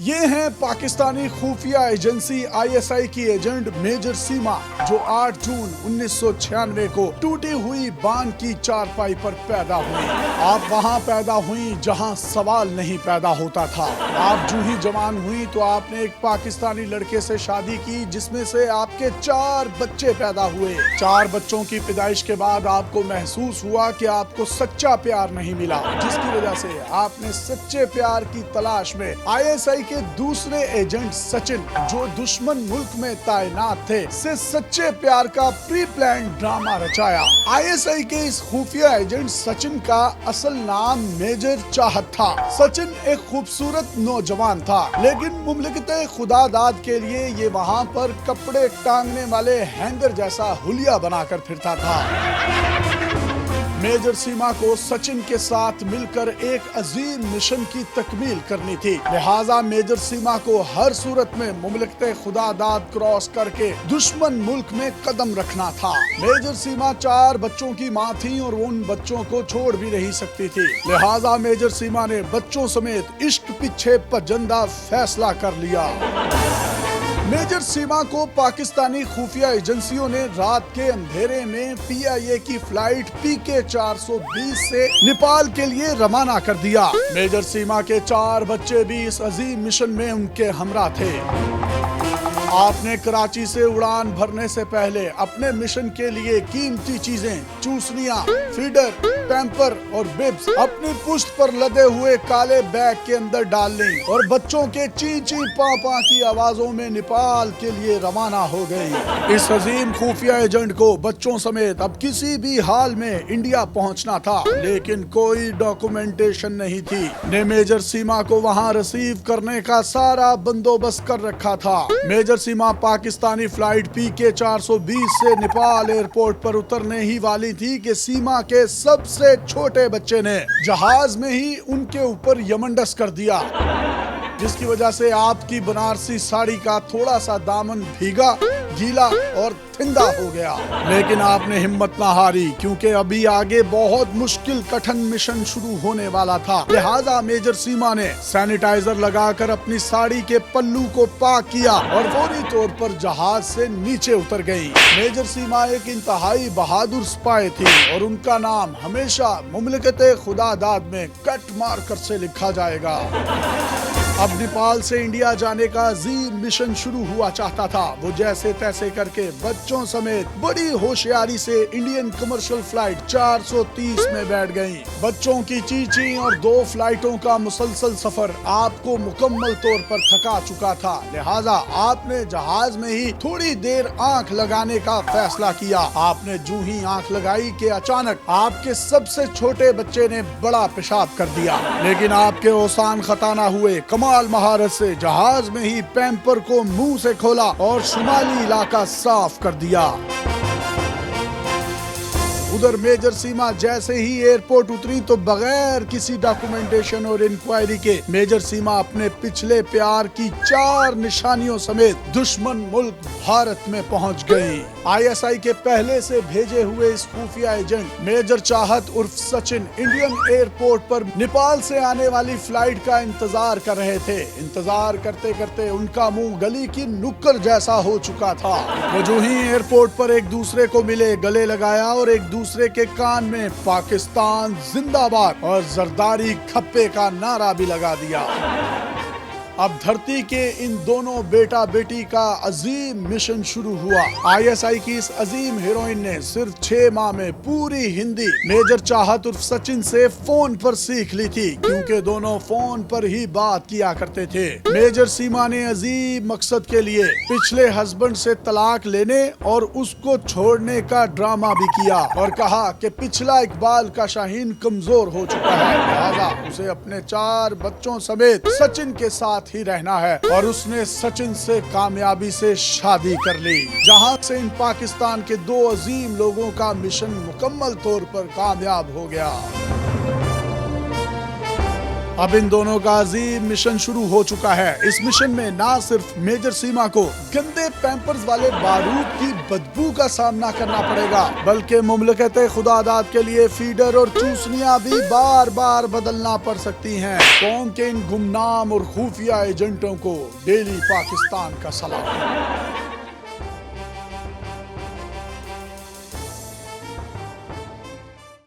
ये हैं पाकिस्तानी खुफिया एजेंसी आईएसआई की एजेंट मेजर सीमा, जो 8 जून 1996 को टूटी हुई बांध की चारपाई पर पैदा हुई। आप वहाँ पैदा हुई जहाँ सवाल नहीं पैदा होता था। आप जो ही जवान हुई तो आपने एक पाकिस्तानी लड़के से शादी की, जिसमें से आपके 4 बच्चे पैदा हुए। 4 बच्चों की पैदाइश के बाद आपको महसूस हुआ कि आपको सच्चा प्यार नहीं मिला, जिसकी वजह से आपने सच्चे प्यार की तलाश में आईएसआई के दूसरे एजेंट सचिन, जो दुश्मन मुल्क में तैनात थे, से सच्चे प्यार का प्री प्लान ड्रामा रचाया। आईएसआई के इस खुफिया एजेंट सचिन का असल नाम मेजर चाहत था। सचिन एक खूबसूरत नौजवान था, लेकिन मुमलिकत खुदादाद के लिए ये वहाँ पर कपड़े टांगने वाले हैंगर जैसा हुलिया बनाकर फिरता था। मेजर सीमा को सचिन के साथ मिलकर एक अजीम मिशन की तकमील करनी थी, लिहाजा मेजर सीमा को हर सूरत में मुमलिकत खुदादाद क्रॉस करके दुश्मन मुल्क में कदम रखना था। मेजर सीमा 4 बच्चों की मां थी और उन बच्चों को छोड़ भी नहीं सकती थी, लिहाजा मेजर सीमा ने बच्चों समेत इश्क पीछे पजंदा फैसला कर लिया। मेजर सीमा को पाकिस्तानी खुफिया एजेंसियों ने रात के अंधेरे में पीआईए की फ्लाइट पीके 420 से नेपाल के लिए रवाना कर दिया। मेजर सीमा के 4 बच्चे भी इस अजीम मिशन में उनके हमरा थे। आपने कराची से उड़ान भरने से पहले अपने मिशन के लिए कीमती चीजें, चूसनियां, फीडर, पैम्पर और बिब्स अपनी पुश्त पर लदे हुए काले बैग के अंदर डाल ली और बच्चों के ची ची पा पा की आवाजों में नेपाल के लिए रवाना हो गई। इस अजीम खुफिया एजेंट को बच्चों समेत अब किसी भी हाल में इंडिया पहुंचना था, लेकिन कोई डॉक्यूमेंटेशन नहीं थी। ने मेजर सीमा को वहां रिसीव करने का सारा बंदोबस्त कर रखा था। मेजर सीमा पाकिस्तानी फ्लाइट पीके 420 से नेपाल एयरपोर्ट पर उतरने ही वाली थी कि सीमा के सबसे छोटे बच्चे ने जहाज में ही उनके ऊपर यमंडस कर दिया, जिसकी वजह से आपकी बनारसी साड़ी का थोड़ा सा दामन भीगा, गीला और थिंदा हो गया। लेकिन आपने हिम्मत ना हारी, क्योंकि अभी आगे बहुत मुश्किल कठिन मिशन शुरू होने वाला था। लिहाजा मेजर सीमा ने सैनिटाइजर लगाकर अपनी साड़ी के पल्लू को पाक किया और फौरी तौर पर जहाज से नीचे उतर गई। मेजर सीमा एक इंतहाई बहादुर स्पाई थी और उनका नाम हमेशा मुमलिकत खुदादाद में कट मार कर से लिखा जाएगा। अब नेपाल से इंडिया जाने का अजीम मिशन शुरू हुआ चाहता था। वो जैसे तैसे करके बच्चों समेत बड़ी होशियारी से इंडियन कमर्शियल फ्लाइट 430 में बैठ गईं। बच्चों की चींची और 2 फ्लाइटों का मुसलसल सफर आपको मुकम्मल तौर पर थका चुका था, लिहाजा आपने जहाज में ही थोड़ी देर आंख लगाने का फैसला किया। आपने जो ही आंख लगाई कि अचानक आपके सबसे छोटे बच्चे ने बड़ा पेशाब कर दिया, लेकिन आपके ओसान खता ना हुए। कमाल महारत से जहाज में ही पैम्पर को मुंह से खोला और शुमाली इलाका साफ कर दिया। उधर मेजर सीमा जैसे ही एयरपोर्ट उतरी तो बगैर किसी डॉक्यूमेंटेशन और इंक्वायरी के मेजर सीमा अपने पिछले प्यार की 4 निशानियों समेत दुश्मन मुल्क भारत में पहुंच गई। आईएसआई के पहले से भेजे हुए इस खुफिया एजेंट मेजर चाहत उर्फ सचिन इंडियन एयरपोर्ट पर नेपाल से आने वाली फ्लाइट का इंतजार कर रहे थे। इंतजार करते करते उनका मुंह गली की नुक्कड़ जैसा हो चुका था। वो जो ही एयरपोर्ट पर एक दूसरे को मिले, गले लगाया और एक दूसरे के कान में पाकिस्तान जिंदाबाद और जरदारी खप्पे का नारा भी लगा दिया। अब धरती के इन दोनों बेटा बेटी का अजीम मिशन शुरू हुआ। आईएसआई की इस अजीम हीरोइन ने सिर्फ 6 माह में पूरी हिंदी मेजर चाहत उर्फ सचिन से फोन पर सीख ली थी, क्योंकि दोनों फोन पर ही बात किया करते थे। मेजर सीमा ने अजीम मकसद के लिए पिछले हस्बैंड से तलाक लेने और उसको छोड़ने का ड्रामा भी किया और कहा कि पिछला इकबाल का शाहीन कमजोर हो चुका है, लिहाजा उसे अपने 4 बच्चों समेत सचिन के साथ ही रहना है। और उसने सचिन से कामयाबी से शादी कर ली, जहां से इन पाकिस्तान के 2 अजीम लोगों का मिशन मुकम्मल तौर पर कामयाब हो गया। अब इन दोनों का अजीम मिशन शुरू हो चुका है। इस मिशन में ना सिर्फ मेजर सीमा को गंदे पैंपर्स वाले बारूद की बदबू का सामना करना पड़ेगा, बल्कि मुमलकत खुदादाद के लिए फीडर और चूसनियां भी बार बार बदलना पड़ सकती हैं। कौम के इन गुमनाम और खुफिया एजेंटों को डेली पाकिस्तान का सलाम।